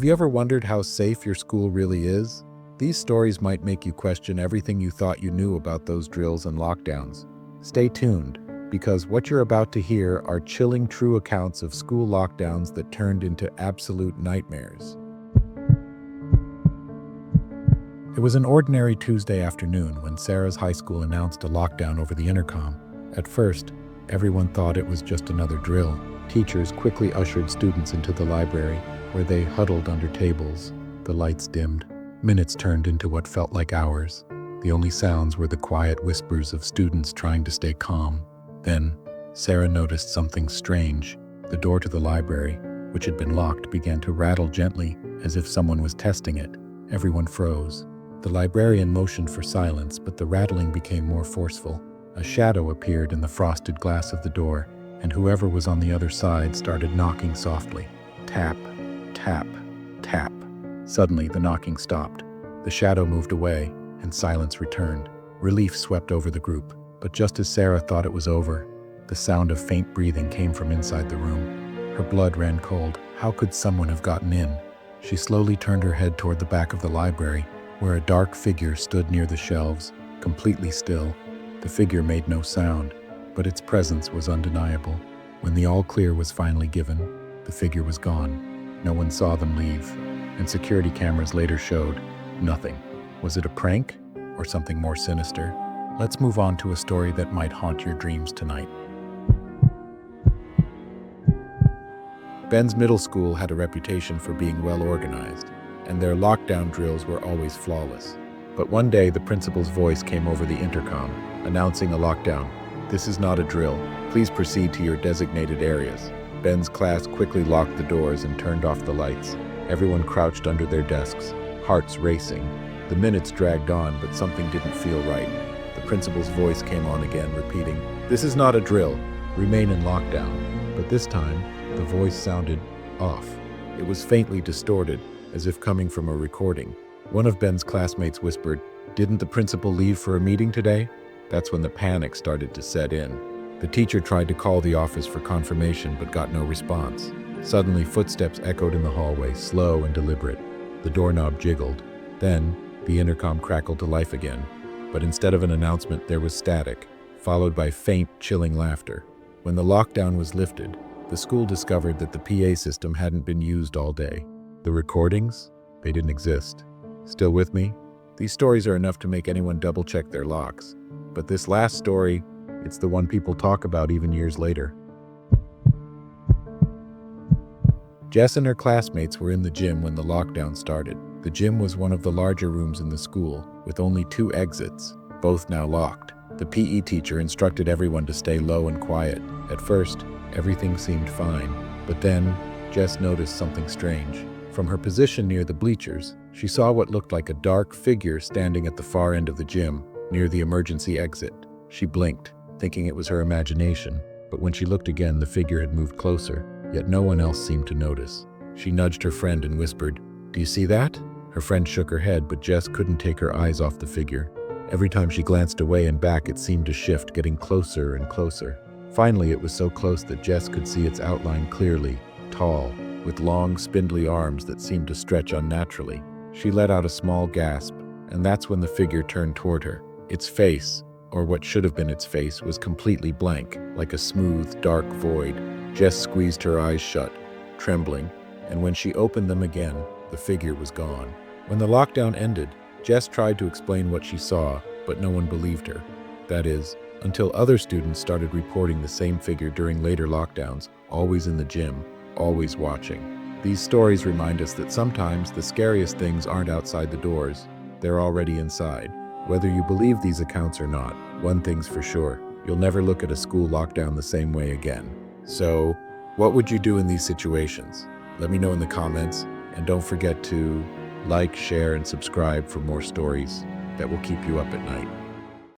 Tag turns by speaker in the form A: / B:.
A: Have you ever wondered how safe your school really is? These stories might make you question everything you thought you knew about those drills and lockdowns. Stay tuned, because what you're about to hear are chilling true accounts of school lockdowns that turned into absolute nightmares. It was an ordinary Tuesday afternoon when Sarah's high school announced a lockdown over the intercom. At first, everyone thought it was just another drill. Teachers quickly ushered students into the library, where they huddled under tables. The lights dimmed. Minutes turned into what felt like hours. The only sounds were the quiet whispers of students trying to stay calm. Then, Sarah noticed something strange. The door to the library, which had been locked, began to rattle gently, as if someone was testing it. Everyone froze. The librarian motioned for silence, but the rattling became more forceful. A shadow appeared in the frosted glass of the door, and whoever was on the other side started knocking softly. Tap, tap, tap. Suddenly, the knocking stopped. The shadow moved away, and silence returned. Relief swept over the group, but just as Sarah thought it was over, the sound of faint breathing came from inside the room. Her blood ran cold. How could someone have gotten in? She slowly turned her head toward the back of the library, where a dark figure stood near the shelves, completely still. The figure made no sound, but its presence was undeniable. When the all-clear was finally given, the figure was gone. No one saw them leave, and security cameras later showed nothing. Was it a prank or something more sinister? Let's move on to a story that might haunt your dreams tonight. Ben's middle school had a reputation for being well organized, and their lockdown drills were always flawless. But one day, the principal's voice came over the intercom, announcing a lockdown. "This is not a drill. Please proceed to your designated areas." Ben's class quickly locked the doors and turned off the lights. Everyone crouched under their desks, hearts racing. The minutes dragged on, but something didn't feel right. The principal's voice came on again, repeating, "This is not a drill. Remain in lockdown." But this time, the voice sounded off. It was faintly distorted, as if coming from a recording. One of Ben's classmates whispered, "Didn't the principal leave for a meeting today?" That's when the panic started to set in. The teacher tried to call the office for confirmation, but got no response. Suddenly, footsteps echoed in the hallway, slow and deliberate. The doorknob jiggled. Then, the intercom crackled to life again. But instead of an announcement, there was static, followed by faint, chilling laughter. When the lockdown was lifted, the school discovered that the PA system hadn't been used all day. The recordings? They didn't exist. Still with me? These stories are enough to make anyone double-check their locks. But this last story, it's the one people talk about even years later. Jess and her classmates were in the gym when the lockdown started. The gym was one of the larger rooms in the school, with only 2 exits, both now locked. The PE teacher instructed everyone to stay low and quiet. At first, everything seemed fine, but then Jess noticed something strange. From her position near the bleachers, she saw what looked like a dark figure standing at the far end of the gym, near the emergency exit. She blinked, thinking it was her imagination, but when she looked again, the figure had moved closer, yet no one else seemed to notice. She nudged her friend and whispered, "Do you see that?" Her friend shook her head, but Jess couldn't take her eyes off the figure. Every time she glanced away and back, it seemed to shift, getting closer and closer. Finally, it was so close that Jess could see its outline clearly, tall, with long, spindly arms that seemed to stretch unnaturally. She let out a small gasp, and that's when the figure turned toward her. Its face, or what should have been its face, was completely blank, like a smooth, dark void. Jess squeezed her eyes shut, trembling, and when she opened them again, the figure was gone. When the lockdown ended, Jess tried to explain what she saw, but no one believed her. That is, until other students started reporting the same figure during later lockdowns, always in the gym, always watching. These stories remind us that sometimes the scariest things aren't outside the doors, they're already inside. Whether you believe these accounts or not, one thing's for sure, you'll never look at a school lockdown the same way again. So, what would you do in these situations? Let me know in the comments, and don't forget to like, share, and subscribe for more stories that will keep you up at night.